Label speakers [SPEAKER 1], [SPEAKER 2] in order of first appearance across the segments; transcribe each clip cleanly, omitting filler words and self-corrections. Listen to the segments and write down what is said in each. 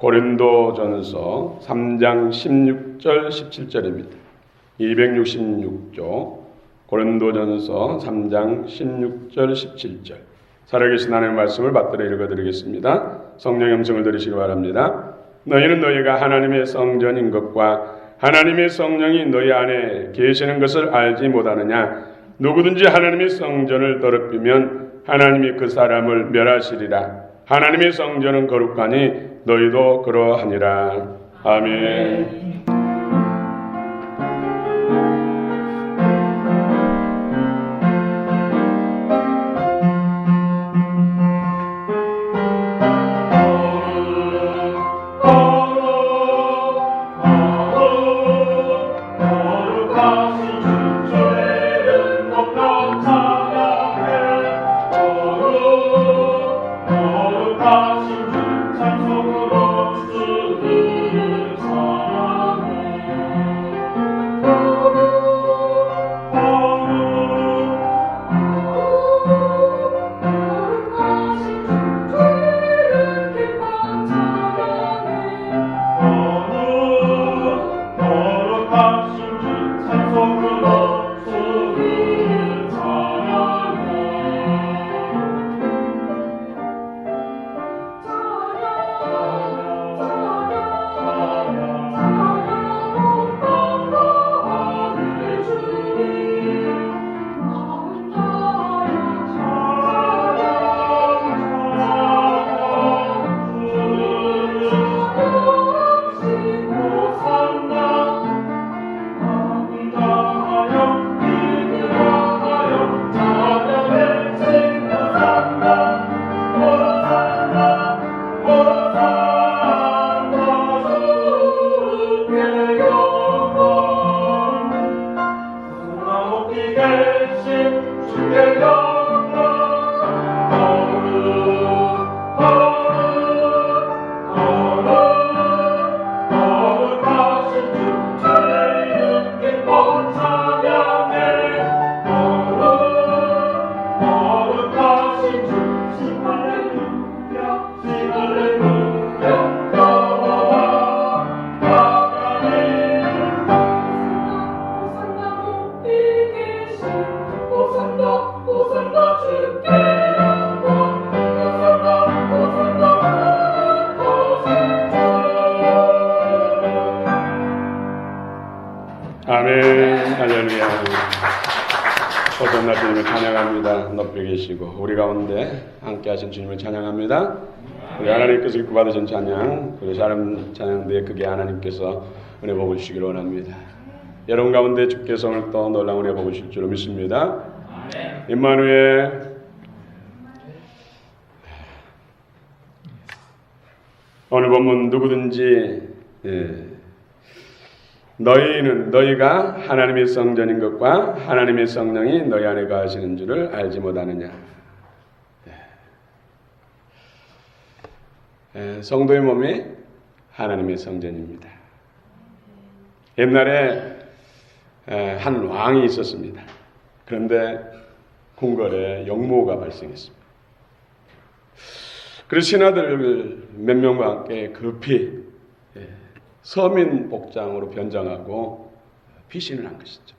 [SPEAKER 1] 고린도전서 3장 16절 17절입니다. 266조 고린도전서 3장 16절 17절 살아계신 하나님의 말씀을 받들어 읽어드리겠습니다. 성령의 음성을 들으시기 바랍니다. 너희는 너희가 하나님의 성전인 것과 하나님의 성령이 너희 안에 계시는 것을 알지 못하느냐? 누구든지 하나님의 성전을 더럽히면 하나님이 그 사람을 멸하시리라. 하나님의 성전은 거룩하니 너희도 그러하니라. 아멘. 아멘. 할렐루야. 호san나 주님을 찬양합니다. 높여 계시고 우리 가운데 함께 하신 주님을 찬양합니다. 우리 하나님께서 기뻐 받으신 찬양, 우리 사람 찬양대에 크게 하나님께서 은혜 복을 주시기를 원합니다. 여러분 가운데 주께서 오늘 또 놀라운 은혜 복을 주실 줄로 믿습니다. 임마누엘. 오늘 본문 누구든지 너희가 하나님의 성전인 것과 하나님의 성령이 너희 안에 거하시는 줄을 알지 못하느냐? 성도의 몸이 하나님의 성전입니다. 옛날에 한 왕이 있었습니다. 그런데 궁궐에 역모가 발생했습니다. 그래서 신하들 몇 명과 함께 급히 서민 복장으로 변장하고 피신을 한 것이죠.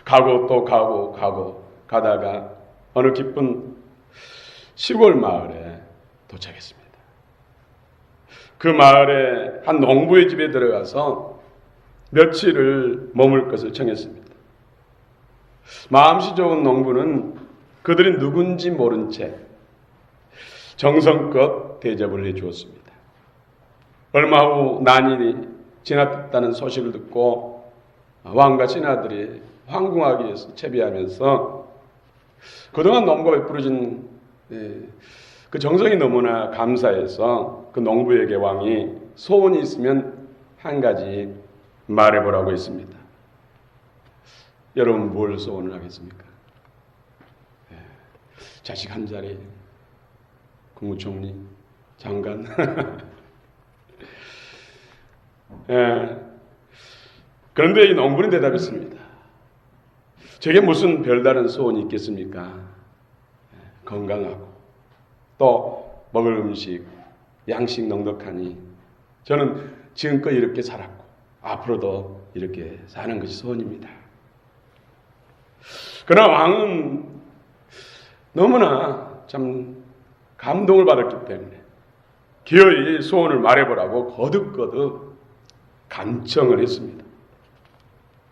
[SPEAKER 1] 가고 또 가고 가다가 어느 깊은 시골 마을에 도착했습니다. 그 마을에 한 농부의 집에 들어가서 며칠을 머물 것을 청했습니다. 마음씨 좋은 농부는 그들이 누군지 모른 채 정성껏 대접을 해주었습니다. 얼마 후 난이 지났다는 소식을 듣고 왕과 신하들이 황궁하기 위해서 채비하면서 그동안 농부가 베풀어준 그 정성이 너무나 감사해서 그 농부에게 왕이 소원이 있으면 한 가지 말해보라고 했습니다. 여러분 뭘 소원을 하겠습니까? 자식 한 자리, 국무총리, 장관. 그런데 이 농부는 대답했습니다. 저게 무슨 별다른 소원이 있겠습니까? 건강하고 또 먹을 음식 양식 넉넉하니 저는 지금껏 이렇게 살았고 앞으로도 이렇게 사는 것이 소원입니다. 그러나 왕은 너무나 참 감동을 받았기 때문에 기어이 소원을 말해보라고 거듭거듭 간청을 했습니다.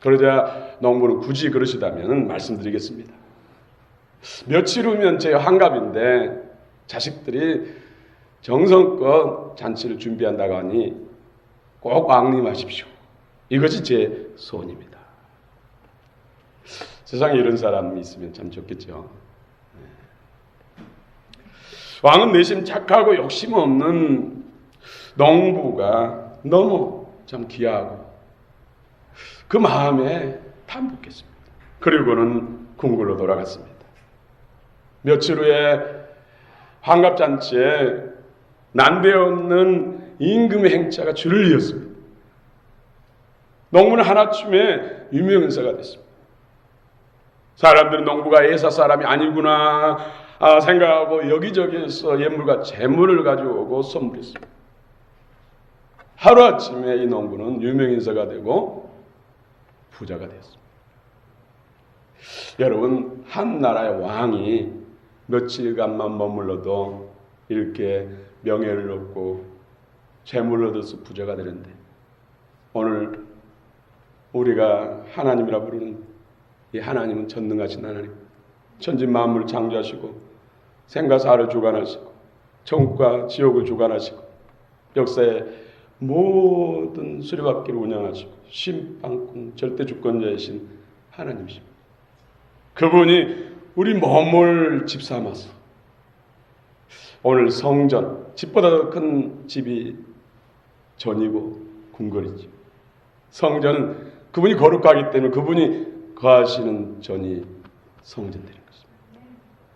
[SPEAKER 1] 그러자 농부는 굳이 그러시다면 말씀드리겠습니다. 며칠 후면 제 환갑인데 자식들이 정성껏 잔치를 준비한다고 하니 꼭 왕림하십시오. 이것이 제 소원입니다. 세상에 이런 사람이 있으면 참 좋겠죠. 왕은 내심 착하고 욕심 없는 농부가 너무 참 귀하고 그 마음에 반복했습니다. 그리고는 궁궐로 돌아갔습니다. 며칠 후에 환갑잔치에 난데없는 임금의 행차가 줄을 이었습니다. 농부는 하나쯤에 유명인사가 됐습니다. 사람들은 농부가 예사 사람이 아니구나 생각하고 여기저기에서 예물과 재물을 가져오고 선물했습니다. 하루아침에 이 농부는 유명인사가 되고 부자가 되었습니다. 여러분, 한 나라의 왕이 며칠간만 머물러도 이렇게 명예를 얻고 재물을 얻어서 부자가 되는데 오늘 우리가 하나님이라 부르는 이 하나님은 전능하신 하나님, 천지 만물을 창조하시고 생과 사를 주관하시고 천국과 지옥을 주관하시고 역사의 모든 수레바퀴를 운영하시고 심판꾼 절대 주권자이신 하나님이십니다. 그분이 우리 몸을 집 삼아서 오늘 성전, 집보다 더 큰 집이 전이고 궁궐이죠. 성전은 그분이 거룩하기 때문에 그분이 거하시는 전이 성전 되는 것입니다.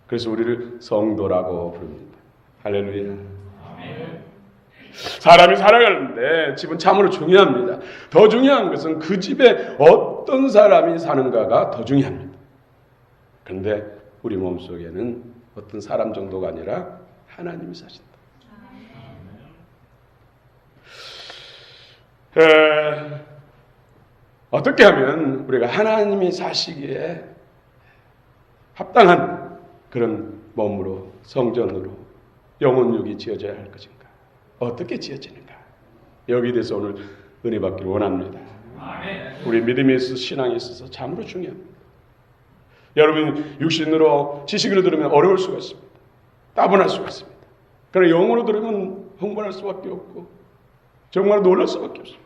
[SPEAKER 1] 그래서 우리를 성도라고 부릅니다. 할렐루야. 사람이 살아가는데 집은 참으로 중요합니다. 더 중요한 것은 그 집에 어떤 사람이 사는가가 더 중요합니다. 그런데 우리 몸속에는 어떤 사람 정도가 아니라 하나님이 사신다. 어떻게 하면 우리가 하나님이 사시기에 합당한 그런 몸으로 성전으로 영혼육이 지어져야 할 것인가? 어떻게 지어지는가? 여기에 대해서 오늘 은혜 받기를 원합니다. 우리 믿음에 있어서 신앙에 있어서 참으로 중요합니다. 여러분 육신으로 지식으로 들으면 어려울 수가 있습니다. 따분할 수가 있습니다. 그러나 영으로 들으면 흥분할 수밖에 없고 정말 놀랄 수밖에 없습니다.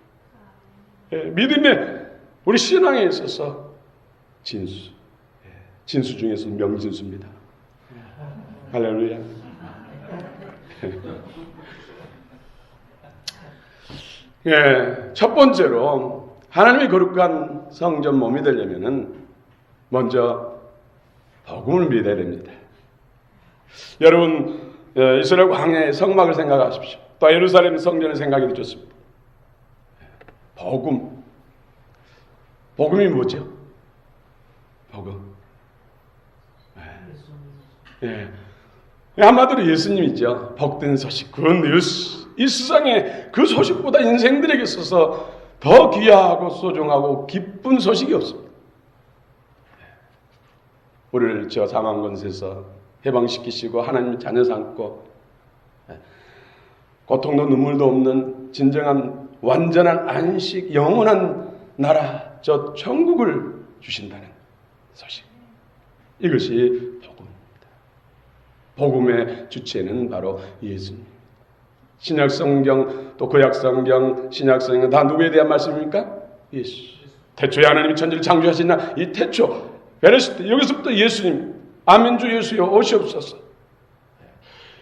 [SPEAKER 1] 믿음에 우리 신앙에 있어서 진수, 진수 중에서 명진수입니다. 할렐루야. 첫 번째로 하나님의 거룩한 성전 몸이 되려면은 먼저 복음을 믿어야 됩니다. 여러분 이스라엘 광야의 성막을 생각하십시오. 또 예루살렘 성전을 생각해도 좋습니다. 복음이 뭐죠? 복음. 한마디로 예수님이죠. 복된 소식, 굿뉴스. 이 세상에 그 소식보다 인생들에게 있어서 더 귀하고 소중하고 기쁜 소식이 없습니다. 우리를 저 사망 권세에서 해방시키시고 하나님 자녀 삼고 고통도 눈물도 없는 진정한 완전한 안식, 영원한 나라, 저 천국을 주신다는 소식. 이것이 복음입니다. 복음의 주체는 바로 예수님. 신약성경 또 구약성경, 신약성경 다 누구에 대한 말씀입니까? 예수. 태초에 하나님이 천지를 창조하시나 이 태초 베레시트 여기서부터 예수님, 아멘 주 예수여 오시옵소서.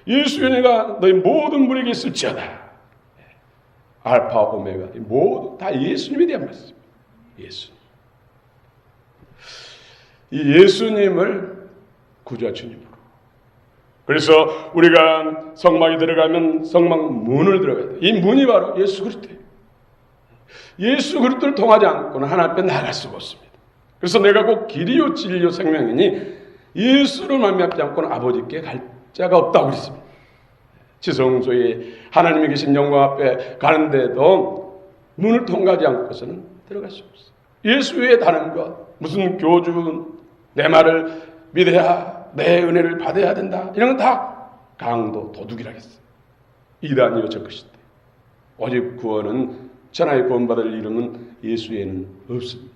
[SPEAKER 1] 예수여 내가 너희 모든 분에게 있을지어다. 알파 오메가 모두 다 예수님에 대한 말씀. 예수님. 이 예수님을 구주와 주님으로. 그래서 우리가 성막에 들어가면 성막 문을 들어가야 돼. 이 문이 바로 예수 그리스도예요. 예수 그리스도를 통하지 않고는 하나님 앞에 나갈 수가 없습니다. 그래서 내가 꼭 길이요 진리요 생명이니 예수를 말미암지 않고는 아버지께 갈 자가 없다고 그랬습니다. 지성소에 하나님이 계신 영광 앞에 가는데도 문을 통과하지 않고서는 들어갈 수 없어요. 예수 외에 다른 것, 무슨 교주, 내 말을 믿어야 내 은혜를 받아야 된다, 이런 건 다 강도, 도둑이라겠어요. 이단이요 저 것인데 오직 구원은 천하의 구원받을 이름은 예수 외에는 없습니다.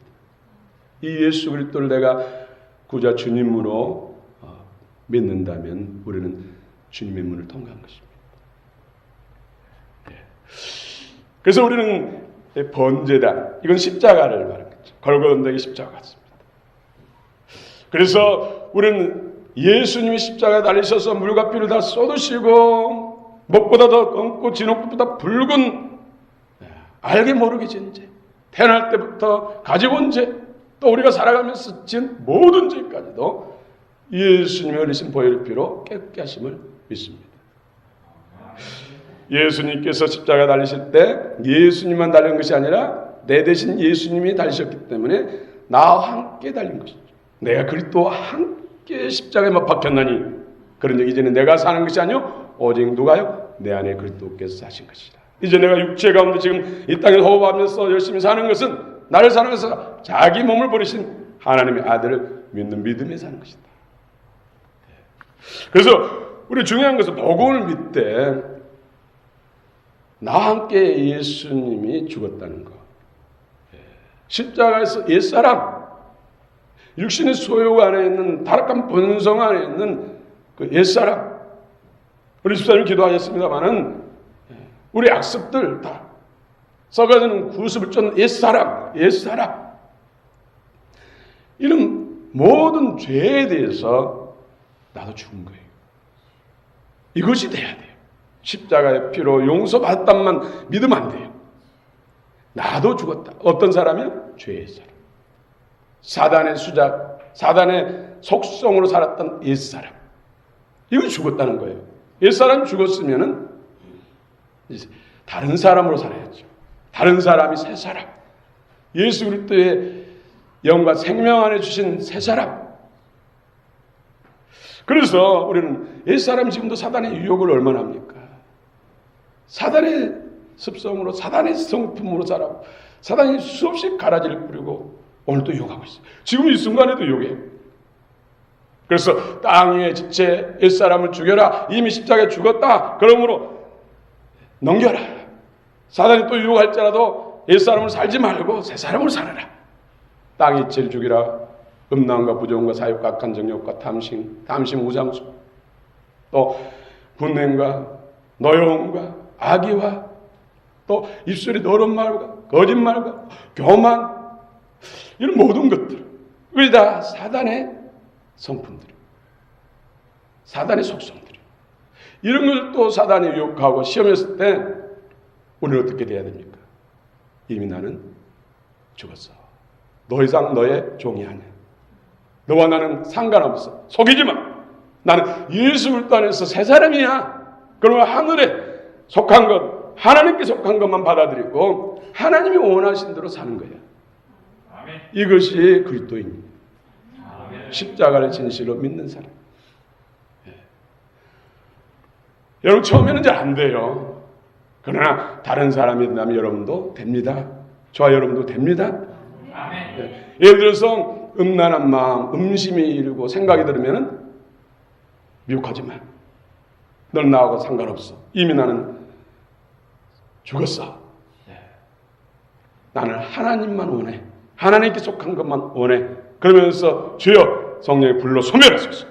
[SPEAKER 1] 이 예수 그리스도를 내가 구자 주님으로 믿는다면 우리는 주님의 문을 통과한 것입니다. 그래서 우리는 번제단, 이건 십자가를 말하는 거죠. 골고다 언덕의 십자가 같습니다. 그래서 우리는 예수님이 십자가에 달리셔서 물과 피를 다 쏟으시고 목보다 더 검고 진흙보다 붉은 알게 모르게 진 죄, 태어날 때부터 가지고 온 죄, 또 우리가 살아가면서 진 모든 죄까지도 예수님의 흘리신 보혈의 피로 깨끗게 하심을 믿습니다. 예수님께서 십자가에 달리실 때 예수님만 달린 것이 아니라 내 대신 예수님이 달리셨기 때문에 나와 함께 달린 것이죠. 내가 그리스도와 함께 십자가에 못 박혔나니 그런즉 이제는 내가 사는 것이 아니요 오직 누가요? 내 안에 그리스도께서 사신 것이라. 이제 내가 육체 가운데 지금 이 땅에 호흡하면서 열심히 사는 것은 나를 사는 것은 자기 몸을 버리신 하나님의 아들을 믿는 믿음에 사는 것이다. 그래서 우리 중요한 것은 복음을 믿되 나와 함께 예수님이 죽었다는 것. 십자가에서 옛사람, 육신의 소욕 안에 있는 타락한 본성 안에 있는 그 옛사람, 우리 집사님 기도하셨습니다마는 우리 악습들 다 썩어지는 구습을 쫓는 옛사람, 이런 모든 죄에 대해서 나도 죽은 거예요. 이것이 돼야 돼요. 십자가의 피로 용서받았단만 믿으면 안 돼요. 나도 죽었다. 어떤 사람이요? 죄의 사람. 사단의 수작, 사단의 속성으로 살았던 옛사람. 이거 죽었다는 거예요. 옛사람이 죽었으면은 이제 다른 사람으로 살아야죠. 다른 사람이 새 사람. 예수 그리스도의 영과 생명 안에 주신 새 사람. 그래서 우리는 옛사람 지금도 사단의 유혹을 얼마나 합니까? 사단의 습성으로, 사단의 성품으로 살아고, 사단이 수없이 가라지를 뿌리고 오늘도 유혹하고 있어요. 지금 이 순간에도 유혹해요. 그래서 땅 위에 지체 옛사람을 죽여라. 이미 십자가에 죽었다. 그러므로 넘겨라. 사단이 또 유혹할지라도 옛사람을 살지 말고 새 사람을 살아라. 땅 이체를 죽이라. 음란과 부정과 사욕과 악한 정욕과 탐심, 우상수, 또 분냄과 노여움과 악의와 또 입술이 더러운 말과 거짓말과 교만, 이런 모든 것들, 그게 다 사단의 성품들이에요. 사단의 속성들이에요. 이런 걸 또 사단이 유혹하고 시험했을 때 우리는 어떻게 돼야 됩니까? 이미 나는 죽었어. 더 이상 너의 종이 아니야. 너와 나는 상관없어. 속이지 마. 나는 예수 그리스도 안에서 새 사람이야. 그러면 하늘에 속한 것, 하나님께 속한 것만 받아들이고 하나님이 원하신 대로 사는 거야. 아멘. 이것이 그리스도입니다. 십자가를 진실로 믿는 사람. 예. 여러분 처음에는 잘 안 돼요. 그러나 다른 사람이 된다면 여러분도 됩니다. 저와 여러분도 됩니다. 아멘. 예. 예를 들어서 음란한 마음, 음심이 이르고 생각이 들으면 미혹하지 마. 넌 나하고 상관없어. 이미 나는 죽었어. 나는 하나님만 원해. 하나님께 속한 것만 원해. 그러면서 주여 성령의 불로 소멸하소서.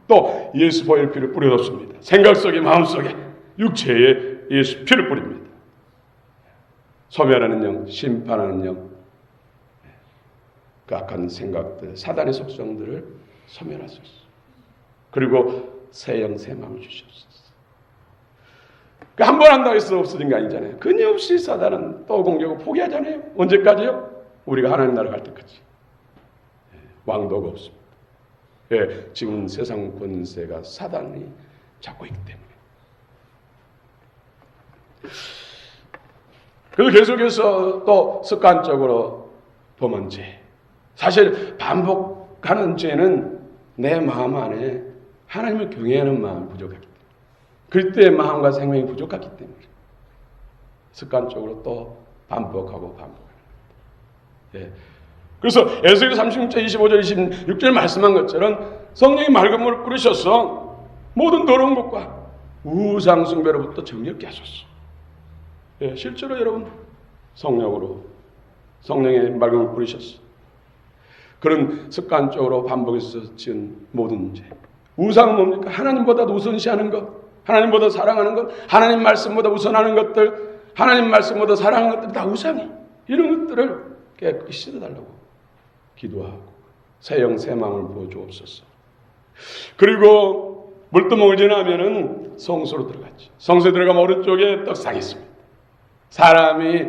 [SPEAKER 1] 또 예수 보혈 피를 뿌려놓습니다. 생각 속에 마음 속에 육체에 예수 피를 뿌립니다. 소멸하는 영, 심판하는 영, 그 악한 생각들, 사단의 속성들을 소멸하소서. 그리고 새 영, 새 마음을 주시옵소서. 한 번 한다고 해서 없어진 게 아니잖아요. 끊임없이 사단은 또 공격을 포기하잖아요. 언제까지요? 우리가 하나님 나라 갈 때까지. 왕도가 없습니다. 예, 지금 세상 권세가 사단이 잡고 있기 때문에. 그래서 계속해서 또 습관적으로 범한 죄. 사실 반복하는 죄는 내 마음 안에 하나님을 경외하는 마음이 부족하기 때문에. 그때의 마음과 생명이 부족하기 때문에 습관적으로 또 반복하고 반복하는 거예요. 예. 그래서 에스겔 36장 25절 26절 말씀한 것처럼 성령이 맑은 물을 뿌리셔서 모든 더러운 것과 우상 숭배로부터 정결케 하셨어. 예, 실제로 여러분 성령의 맑은 물을 뿌리셨어. 그런 습관적으로 반복해서 지은 모든 죄. 우상은 뭡니까? 하나님보다 우선시하는 것, 하나님보다 사랑하는 것, 하나님 말씀보다 우선하는 것들, 하나님 말씀보다 사랑하는 것들 다 우상이. 이런 것들을 깨끗이 씻어달라고 기도하고 새 영 새 마음을 부어주옵소서. 그리고 물두멍을 지나면은 성소로 들어갔죠. 성소에 들어가면 오른쪽에 떡상이 있습니다. 사람이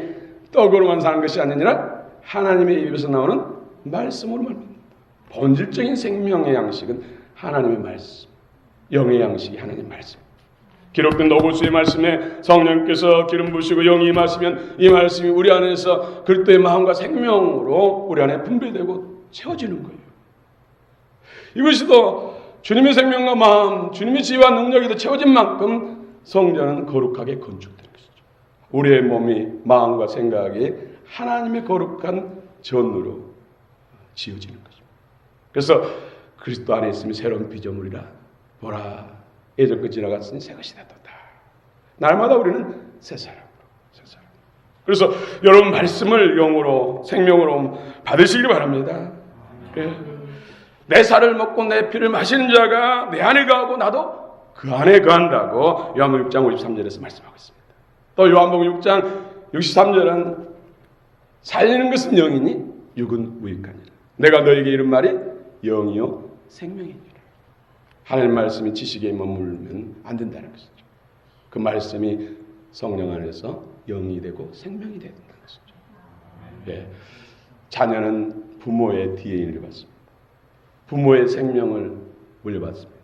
[SPEAKER 1] 떡으로만 사는 것이 아니라 하나님의 입에서 나오는 말씀으로 말합니다. 본질적인 생명의 양식은 하나님의 말씀, 영의 양식이 하나님의 말씀. 기록된 노고수의 말씀에 성령께서 기름 부으시고 영이 임하시면 이 말씀이 우리 안에서 그리스도의 마음과 생명으로 우리 안에 분배되고 채워지는 거예요. 이것이 더 주님의 생명과 마음, 주님의 지혜와 능력이 더 채워진 만큼 성전은 거룩하게 건축되는 것이죠. 우리의 몸이 마음과 생각이 하나님의 거룩한 전으로 지어지는 것입니다. 그래서 그리스도 안에 있으면 새로운 피조물이라 보라 예전 것 지나갔으니 새 것이 되었다. 날마다 우리는 새 사람으로. 그래서 여러분 말씀을 영으로 생명으로 받으시기 바랍니다. 예. 내 살을 먹고 내 피를 마시는 자가 내 안에 거하고 나도 그 안에 거한다고 요한복음 6장 53절에서 말씀하고 있습니다. 또 요한복음 6장 63절은 살리는 것은 영이니 육은 무익하니라. 내가 너에게 이른 말이 영이요 생명이니라. 하나님 말씀이 지식에 머물면 안 된다는 것이죠. 그 말씀이 성령 안에서 영이 되고 생명이 된다는 것이죠. 예. 자녀는 부모의 DNA를 받습니다. 부모의 생명을 물려받습니다.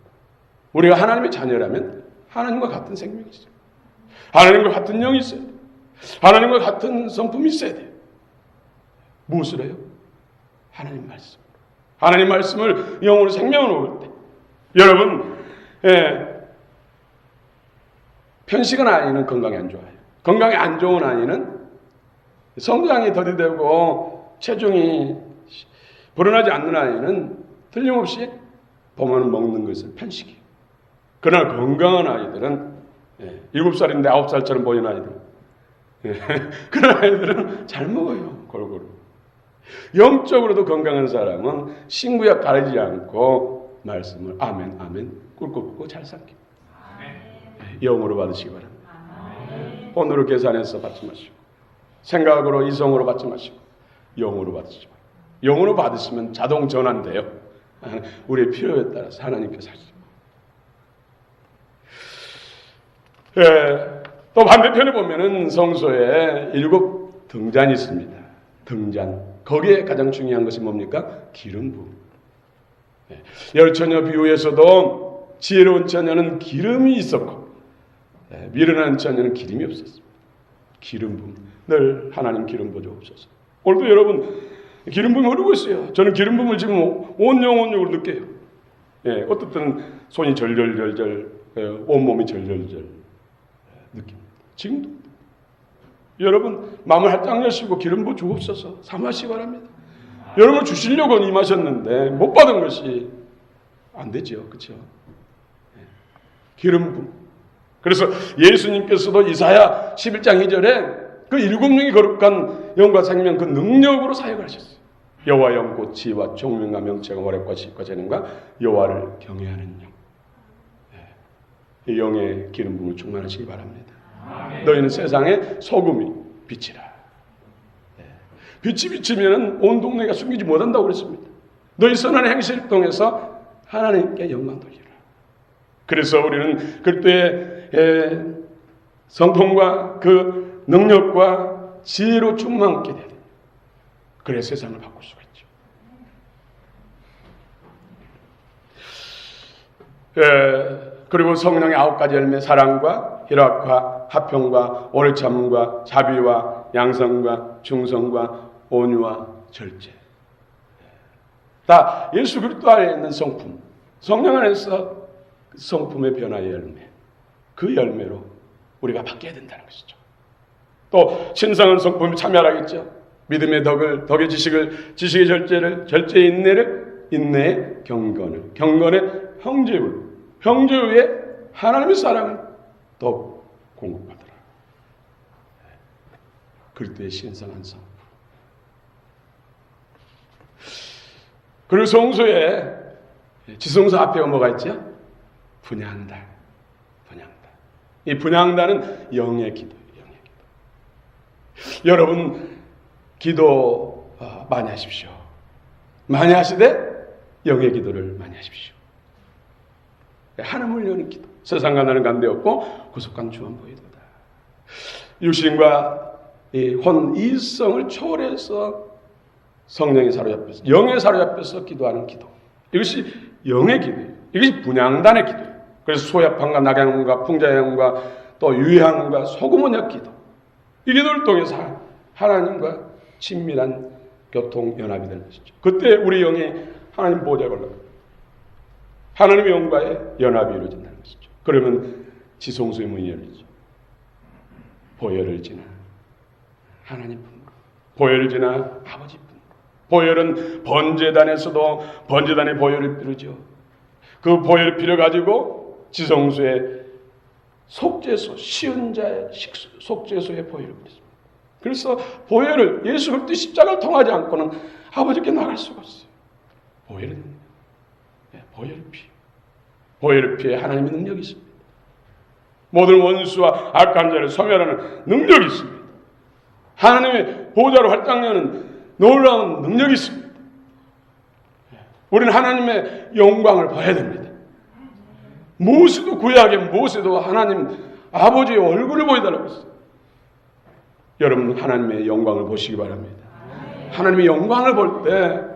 [SPEAKER 1] 우리가 하나님의 자녀라면 하나님과 같은 생명이 있어요. 하나님과 같은 영이 있어야 돼요. 하나님과 같은 성품이 있어야 돼요. 무엇을 해요? 하나님 말씀. 하나님 말씀을 영으로 생명으로 올 때 여러분 편식은 아이는 건강에 안 좋아요. 건강에 안 좋은 아이는 성장이 더디되고 체중이 불어나지 않는 아이는 틀림없이 보면 먹는 것은 편식이에요. 그러나 건강한 아이들은 7살인데 9살처럼 보이는 아이들 그런 아이들은 잘 먹어요. 골고루. 영적으로도 건강한 사람은 신구약 가리지 않고 말씀을 아멘 아멘 꿀꺽꿀꺽 잘 삼킵니다. 영으로 받으시기 바랍니다. 돈으로 계산해서 받지 마시고 생각으로 이성으로 받지 마시고 영으로 받으시기 바랍니다. 영으로 받으시면 자동 전환돼요. 우리의 필요에 따라서 하나님께서 하시죠. 또 반대편에 보면은 성소에 7 등잔이 있습니다. 등잔. 거기에 가장 중요한 것이 뭡니까? 기름 부음. 열처녀 비유에서도 지혜로운 처녀는 기름이 있었고 미련한 처녀는 기름이 없었습니다. 기름 부음. 늘 하나님 기름 부어주옵소서. 오늘도 여러분 기름 부음이 흐르고 있어요. 저는 기름 부음을 지금 온영으로 느껴요. 어떨 때는 손이 절절절절 온몸이 절절절 느낍니다. 지금도 여러분 마음을 활짝 여시고 기름 부어 주옵소서. 삼하시기 바랍니다. 여러분 주시려고 임하셨는데 못 받은 것이 안 되죠. 그렇죠? 기름 부음. 그래서 예수님께서도 이사야 11장 2절에 그 7명이 거룩한 영과 생명 그 능력으로 사역을 하셨어요. 여호와 영 곧 지혜와 총명과 명체가 모략과 지식과 재능과 여호와를 경외하는 영. 이 영의 기름 부음을 충만하시기 바랍니다. 아멘. 너희는 세상의 소금이 빛이라. 빛이 비치면 온 동네가 숨기지 못한다고 그랬습니다. 너희 선한 행실을 통해서 하나님께 영광 돌리라. 그래서 우리는 그때의 성품과 그 능력과 지혜로 충만하게 되는 그래 세상을 바꿀 수가 있죠. 그리고 성령의 9가지 열매 사랑과 희락과 화평과 오래 참음과 자비와 양성과 충성과 온유와 절제. 다 예수 그리스도 안에 있는 성품. 성령 안에서 성품의 변화의 열매. 그 열매로 우리가 받게 된다는 것이죠. 또 신성한 성품이 참여하겠죠. 믿음의 덕의 지식의 절제의 인내의 경건의 형제의 하나님의 사랑을 더 공급하더라. 그리스도의 신성한 성품. 그리고 성소에 지성소 앞에 뭐가 있죠? 분향단. 이 분향단은 영의 기도예요. 여러분 기도 많이 하십시오. 많이 하시되 영의 기도를 많이 하십시오. 하나님을 여는 기도. 세상과 나는 관계없고 구속한 주만 보이도다. 육신과 이성을 초월해서 성령이 사로잡혀서 영에 사로잡혀서 기도하는 기도. 이것이 영의 기도예요. 이것이 분향단의 기도예요. 그래서 소야판과 낙양과 풍자향과 또 유향과 소금원약 기도. 이 기도를 통해서 하나님과 친밀한 교통연합이 되는 것이죠. 그때 우리 영이 하나님 보좌에 올라가요. 하나님의 영과의 연합이 이루어진다는 것이죠. 그러면 지성소의 문이 열리죠. 보혈을 지나 하나님 품으로, 보혈을 지나 아버지 품으로. 보혈은 번제단에서도 번제단의 보혈을 피르죠. 그 보혈을 피려 가지고 지성소의 속죄소, 쉬운 자의 속죄소의 보혈을 피습니다. 그래서 보혈을 예수 그리스도 십자가를 통하지 않고는 아버지께 나갈 수가 없어요. 보혈은 보혈을 피해 하나님의 능력이 있습니다. 모든 원수와 악한 자를 소멸하는 능력이 있습니다. 하나님의 보좌로 활짝 여는 놀라운 능력이 있습니다. 우리는 하나님의 영광을 봐야 됩니다. 모세도 구약의 모세도 하나님 아버지의 얼굴을 보여달라고 했어요. 여러분 하나님의 영광을 보시기 바랍니다. 하나님의 영광을 볼 때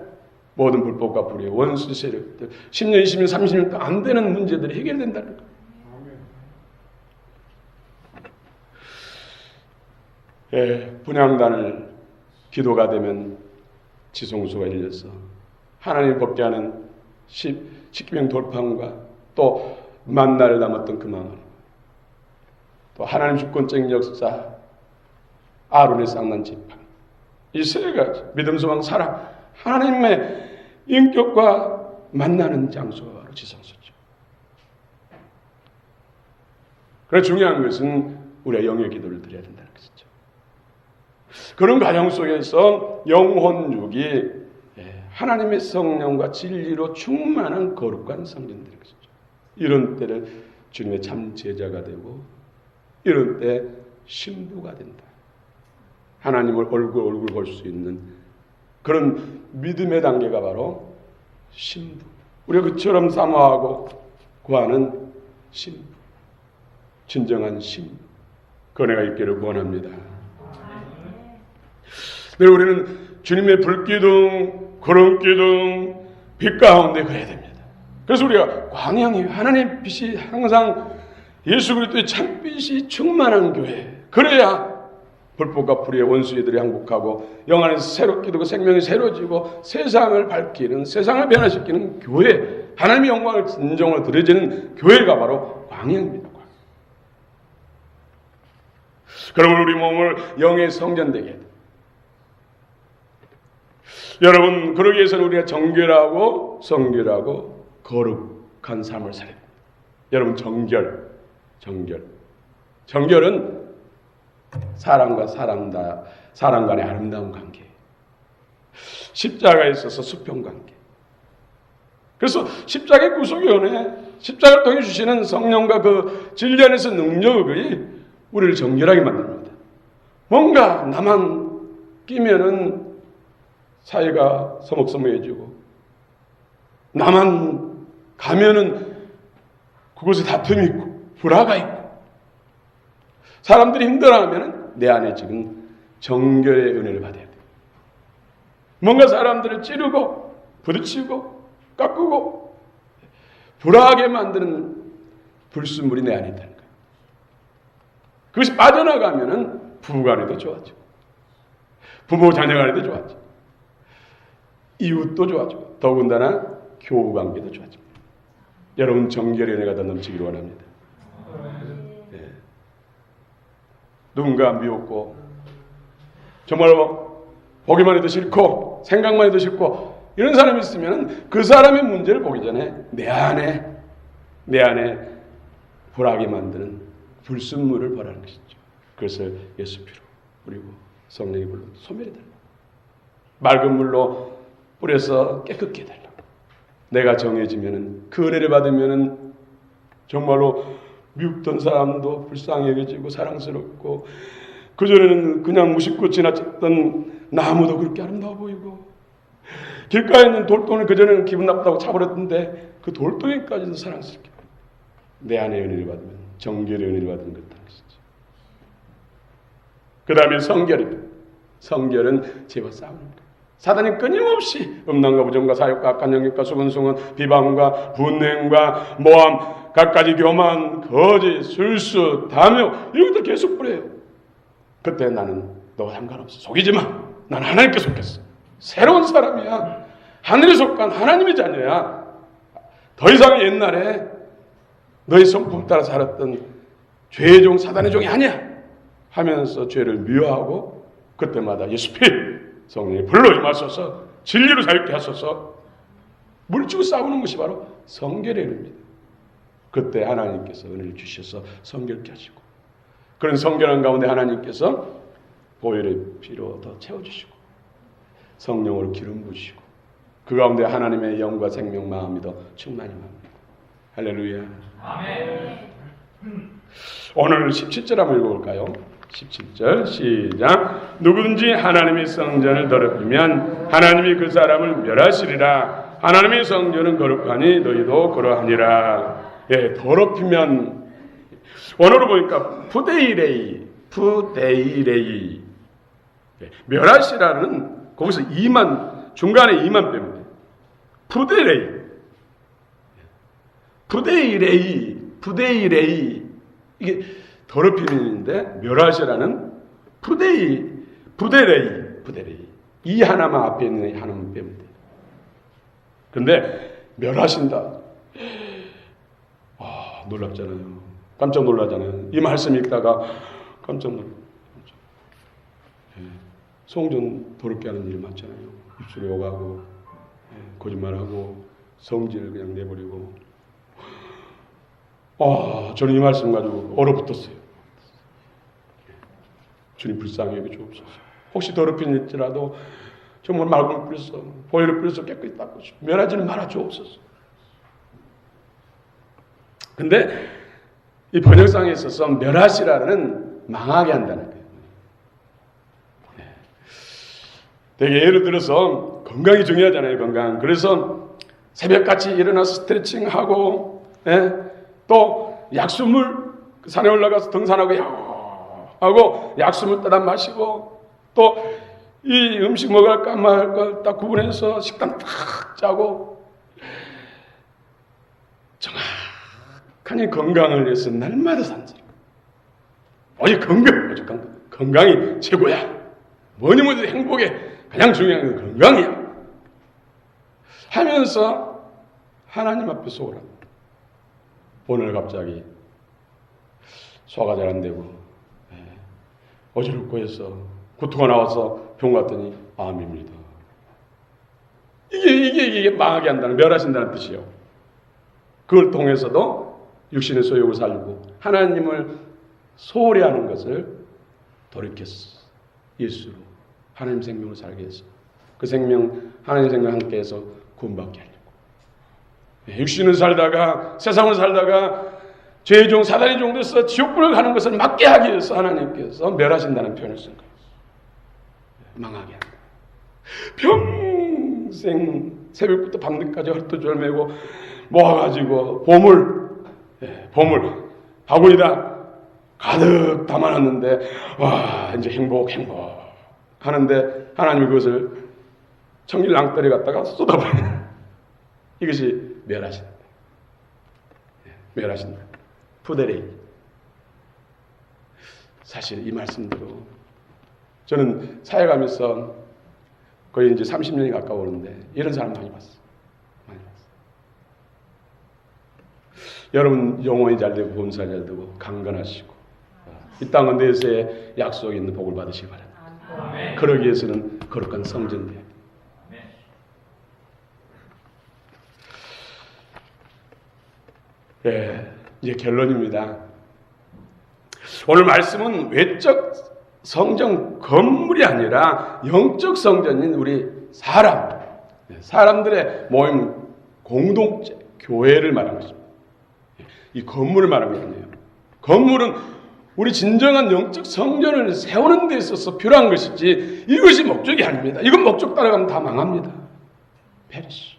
[SPEAKER 1] 모든 불법과 불의 원수 세력들 10년, 20년, 30년 동안 안 되는 문제들이 해결된다는 거예요. 분향단을 기도가 되면 지성소가 열려서 하나님 법게 하는 십계명 돌파함과 또 만나를 담았던 그 마음, 또 하나님 주권적인 역사, 아론의 쌍난 지팡이, 이 세 가지 믿음, 소망, 사랑, 하나님의 인격과 만나는 장소가 바로 지성소죠. 그래서 중요한 것은 우리가 영의 기도를 드려야 된다는 것이죠. 그런 과정 속에서 영혼육이 하나님의 성령과 진리로 충만한 거룩한 성전되는 것이죠. 이런 때를 주님의 참 제자가 되고 이런 때 신부가 된다. 하나님을 얼굴 볼 수 있는 그런 믿음의 단계가 바로 신부. 우리가 그처럼 사모하고 구하는 신부. 진정한 신부. 그 은혜가 있기를 원합니다. 네, 우리는 주님의 불기둥, 구름기둥, 빛 가운데 가야 됩니다. 그래서 우리가 광양이 하나님의 빛이 항상 예수 그리스도의 참빛이 충만한 교회. 그래야 불법과 불의의 원수들이 항복하고 영 안에서 새롭게 되고 생명이 새로지고 세상을 밝히는, 세상을 변화시키는 교회, 하나님의 영광을 진정으로 드려지는 교회가 바로 광양입니다. 그러면 우리 몸을 영의 성전되게 해야 됩니다. 여러분, 그러기 위해서는 우리가 정결하고 성결하고 거룩한 삶을 살아야 됩니다. 여러분, 정결은 사람과 사람 간의 아름다운 관계, 십자가에 있어서 수평 관계. 그래서 십자가의 구속의 은혜, 십자가를 통해 주시는 성령과 그 진리 안에서 능력이 우리를 정결하게 만듭니다. 뭔가 나만 끼면은 사회가 서먹서먹해지고, 나만 가면은 그곳에 다툼이 있고 불화가 있고, 사람들이 힘들어하면 내 안에 지금 정결의 은혜를 받아야 돼요. 뭔가 사람들을 찌르고 부딪히고 깎고 불화하게 만드는 불순물이 내 안에 있다는 거예요. 그것이 빠져나가면 부부간에도 좋아지고 부모 자녀간에도 좋아지고 이웃도 좋아지고 더군다나 교우관계도 좋아집니다. 여러분, 정결의 은혜가 더 넘치기를 원합니다. 누군가 미웠고 정말로 보기만 해도 싫고 생각만 해도 싫고 이런 사람이 있으면 그 사람의 문제를 보기 전에 내 안에 불하게 만드는 불순물을 벌하는 것이죠. 그것을 예수 피로 뿌리고 성령의 불로 소멸해달라. 맑은 물로 뿌려서 깨끗게 해달라. 내가 정해지면은 그 은혜를 받으면은 정말로 미웠던 사람도 불쌍히 여겨지고 사랑스럽고 그전에는 그냥 무심코 지나쳤던 나무도 그렇게 아름다워 보이고 길가에 있는 돌덩이를 그전에는 기분 나쁘다고 차버렸던데 그 돌덩이까지도 사랑스럽게 보이고 내 안에 은혜를 받으면 정결의 은혜를 받는 것이다. 그 다음에 성결입니다. 성결은 죄와 싸우는 것. 사단이 끊임없이 음란과 부정과 사욕과 악한 영역과 수근수근 비방과 분냉과 모함 갖가지 교만 거짓 술수 담요 이런 것들 계속 뿌려요. 그때 나는 너와 상관없어. 속이지 마. 난 하나님께 속했어. 새로운 사람이야. 하늘에 속한 하나님의 자녀야. 더 이상 옛날에 너의 성품 따라 살았던 죄의 종 사단의 종이 아니야 하면서 죄를 미워하고 그때마다 예수 피 성령이 불로 임하소서 진리로 자유케 하소서 물치고 싸우는 것이 바로 성결의 은혜입니다. 그때 하나님께서 은혜를 주셔서 성결케 하시고 그런 성결한 가운데 하나님께서 보혈의 피로 더 채워주시고 성령으로 기름 부으시고 그 가운데 하나님의 영과 생명 마음이 더 충만히 납니다. 할렐루야. 아멘. 오늘 17절 한번 읽어볼까요? 17절 시작. 누구든지 하나님의 성전을 더럽히면 하나님이 그 사람을 멸하시리라. 하나님의 성전은 거룩하니 너희도 그러하니라. 예, 더럽히면 원어로 보니까 푸데이레이 예, 멸하시라는 거기서 이만 중간에 이만 빼면 돼요. 푸데이레이 이게 더럽힘인데 멸하시라는 푸데레이 이 하나만 앞에 있는 이 하나만 빼면 돼요. 근데 멸하신다. 놀랍잖아요. 깜짝 놀라잖아요. 이 말씀 읽다가 깜짝 놀라요. 성전 더럽게 하는 일 많잖아요. 입술에 오가고 거짓말하고 성질을 그냥 내버리고 저는 이 말씀 가지고 얼어붙었어요. 주님 불쌍히 여겨 주옵소서. 혹시 더럽힐지라도 정말 맑음을 뿌려서 보혈을 뿌려서 깨끗이 닦고 멸하지는 말아 주옵소서. 근데 이 번역상에 있어서 멸하시라는 망하게 한다는 거예요. 되게 예를 들어서 건강이 중요하잖아요. 건강. 그래서 새벽같이 일어나서 스트레칭하고 또 약수물 산에 올라가서 등산하고 하고 약수물 따라 마시고 또 이 음식 먹을까 말까 딱 구분해서 식단 딱 짜고 정확하니 건강을 위해서 날마다 산 사람. 오직 건강이 최고야. 뭐니 행복에 가장 중요한 건 건강이야. 하면서 하나님 앞에 소홀합니다. 오늘 갑자기 소화가 잘 안 되고 어지럽고 해서 구토가 나와서 병 갔더니 암입니다. 이게 망하게 한다는 멸하신다는 뜻이요. 그걸 통해서도 육신의 소욕을 살리고 하나님을 소홀히 하는 것을 돌이켰어. 예수로 하나님 생명을 살게 해서 그 생명 하나님 생명 함께해서 구원받게 하려고 육신을 살다가 세상을 살다가 죄의 종 사단의 종 돼서 지옥불을 가는 것을 막게 하기 위해서 하나님께서 멸하신다는 표현을 쓴 거예요. 망하게 한다. 평생 새벽부터 밤늦게까지 헛도절매고 모아가지고 보물 바구니다 가득 담아놨는데 이제 행복 하는데 하나님이 그것을 청길 낭떠리 갖다가 쏟아버려요. 이것이 멸하신다. 푸데레이. 사실 이 말씀대로 저는 사역하면서 거의 이제 30년이 가까워오는데 이런 사람 많이 봤어요. 여러분 영혼이 잘 되고 본사 잘 되고 강건하시고 이 땅은 내세의 약속이 있는 복을 받으시기 바랍니다. 그러기 위해서는 거룩한 성전이에요. 네, 이제 결론입니다. 오늘 말씀은 외적 성전 건물이 아니라 영적 성전인 우리 사람들의 모임 공동체, 교회를 말하는 것입니다. 이 건물을 말하는 게 아니에요. 건물은 우리 진정한 영적 성전을 세우는 데 있어서 필요한 것이지 이것이 목적이 아닙니다. 이건 목적 따라가면 다 망합니다. 페리시,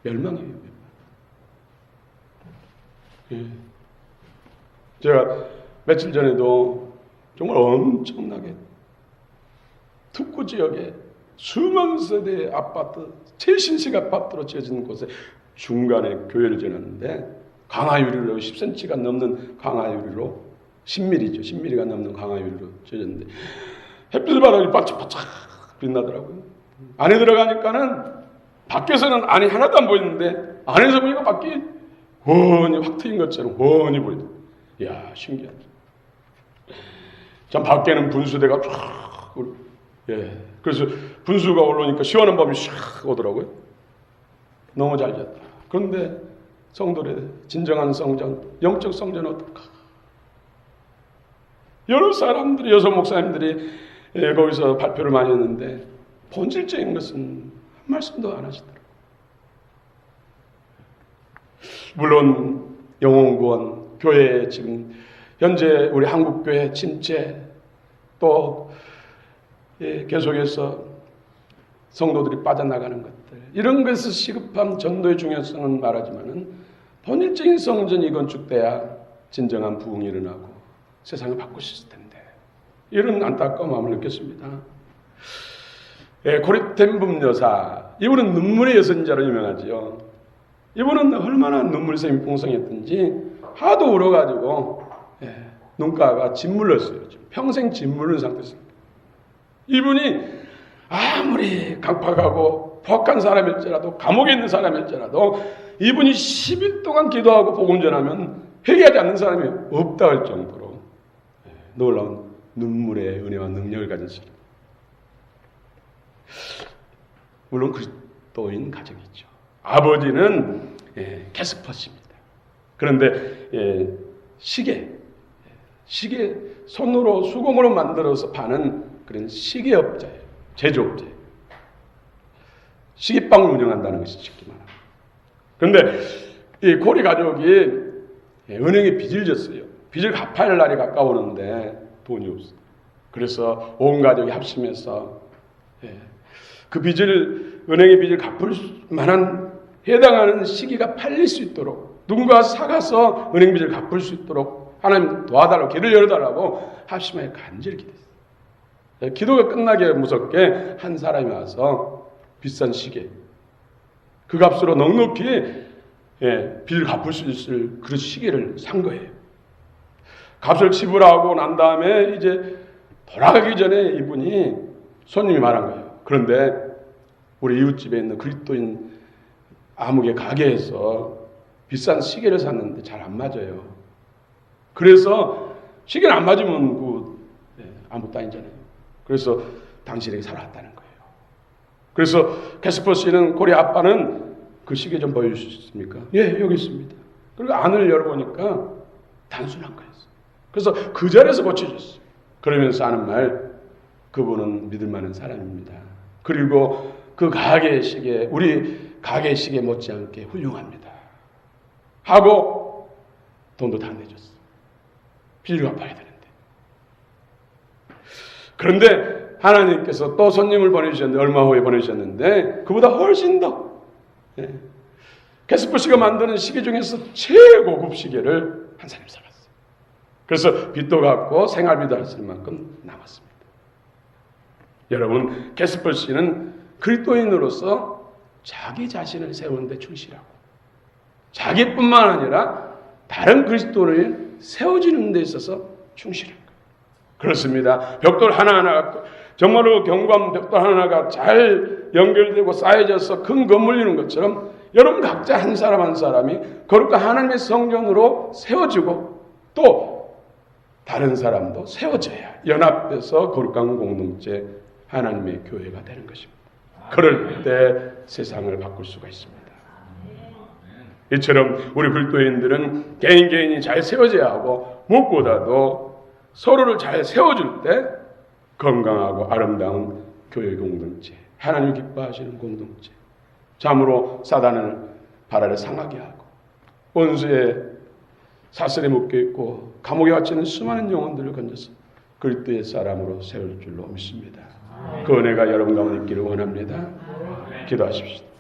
[SPEAKER 1] 멸망이에요. 제가 며칠 전에도 정말 엄청나게 특구 지역에 수만 세대의 아파트, 최신식 아파트로 지어진 곳에 중간에 교회를 지었는데 강화유리로 10cm가 넘는 강화유리로 10mm죠. 10mm가 넘는 강화유리로 지어졌는데 햇빛을 받아 반짝반짝 빛나더라고요. 안에 들어가니까는 밖에서는 안이 하나도 안 보이는데 안에서 보니까 밖이 훤히 확 트인 것처럼 훤히 보이더라고요. 이야, 신기하다. 참 밖에는 분수대가 쫙, 그래서 분수가 올라오니까 시원한 밤이 샥 오더라고요. 너무 잘 지었다. 그런데 성도의 진정한 성전, 영적 성전은 어떨까? 여러 사람들이, 여섯 목사님들이 거기서 발표를 많이 했는데 본질적인 것은 한 말씀도 안 하시더라고요. 물론 영혼구원, 교회 지금 현재 우리 한국교회 침체 또 계속해서 성도들이 빠져나가는 것들 이런 것을 시급한 전도의 중요성은 말하지만은 본질적인 성전이 건축돼야 진정한 부흥이 일어나고 세상을 바꿀 수 있을 텐데 이런 안타까운 마음을 느꼈습니다. 고립된 여사, 이분은 눈물의 여선자로 유명하지요. 이분은 얼마나 눈물샘이 풍성했던지 하도 울어가지고 눈가가 짓물렀어요. 평생 짓물른 상태였습니다. 이분이 아무리 강팍하고 폭한 사람일지라도 감옥에 있는 사람일지라도 이분이 10일 동안 기도하고 복음 전하면 회개하지 않는 사람이 없다 할 정도로 놀라운 눈물의 은혜와 능력을 가진 사람. 물론 그리스도인 가정이죠. 아버지는 캐스퍼스입니다. 그런데 시계 손으로 수공으로 만들어서 파는 그런 시계업자예요. 제조업자예요. 시계방을 운영한다는 것이 쉽게 말합니다. 그런데 이 고리 가족이 은행에 빚을 졌어요. 빚을 갚아야 할 날이 가까우는데 돈이 없어요. 그래서 온 가족이 합심해서 그 빚을, 은행의 빚을 갚을 만한 해당하는 시기가 팔릴 수 있도록 누군가 사가서 은행 빚을 갚을 수 있도록 하나님 도와달라고, 길을 열어달라고 합심하여 간절히 기도했어요. 기도가 끝나기 무섭게 한 사람이 와서 비싼 시계, 그 값으로 넉넉히 빚을 갚을 수 있을 그런 시계를 산 거예요. 값을 지불하고 난 다음에 이제 돌아가기 전에 이분이 손님이 말한 거예요. 그런데 우리 이웃집에 있는 그리스도인 아무개 가게에서 비싼 시계를 샀는데 잘 안 맞아요. 그래서 시계는 안 맞으면 아무것도 아니잖아요. 그래서 당신에게 살아왔다는 거예요. 그래서 캐스퍼 씨는 고리 아빠는 그 시계 좀 보여줄 수 있습니까? 예, 여기 있습니다. 그리고 안을 열어보니까 단순한 거였어요. 그래서 그 자리에서 고쳐졌어요. 그러면서 하는 말, 그분은 믿을 만한 사람입니다. 그리고 그 가게 시계, 우리 가게 시계 못지않게 훌륭합니다. 하고 돈도 다 내줬어요. 빚을 갚아야 되는데. 그런데 하나님께서 또 손님을 보내주셨는데, 얼마 후에 보내주셨는데 그보다 훨씬 더 캐스퍼 씨가 만드는 시계 중에서 최고급 시계를 한 사람이 사갔어요. 그래서 빚도 갚고 생활비도 할 만큼 남았습니다. 여러분, 캐스퍼 씨는 그리스도인으로서 자기 자신을 세우는 데 충실하고 자기뿐만 아니라 다른 그리스도를 세워지는 데 있어서 충실한 거예요. 그렇습니다. 벽돌 하나하나가 정말로 견고한 벽돌 하나가 잘 연결되고 쌓여져서 큰 건물 이루는 것처럼 여러분 각자 한 사람 한 사람이 거룩한 하나님의 성전으로 세워지고 또 다른 사람도 세워져야 연합해서 거룩한 공동체 하나님의 교회가 되는 것입니다. 그럴 때 세상을 바꿀 수가 있습니다. 이처럼 우리 그리스도인들은 개인이 잘 세워져야 하고 무엇보다도 서로를 잘 세워줄 때 건강하고 아름다운 교회 공동체, 하나님이 기뻐하시는 공동체, 참으로 사단을 발 아래 상하게 하고 원수의 사슬에 묶여있고 감옥에 갇히는 수많은 영혼들을 건져서 그리스도의 사람으로 세울 줄로 믿습니다. 그 은혜가 여러분 가운데 있기를 원합니다. 기도하십시오.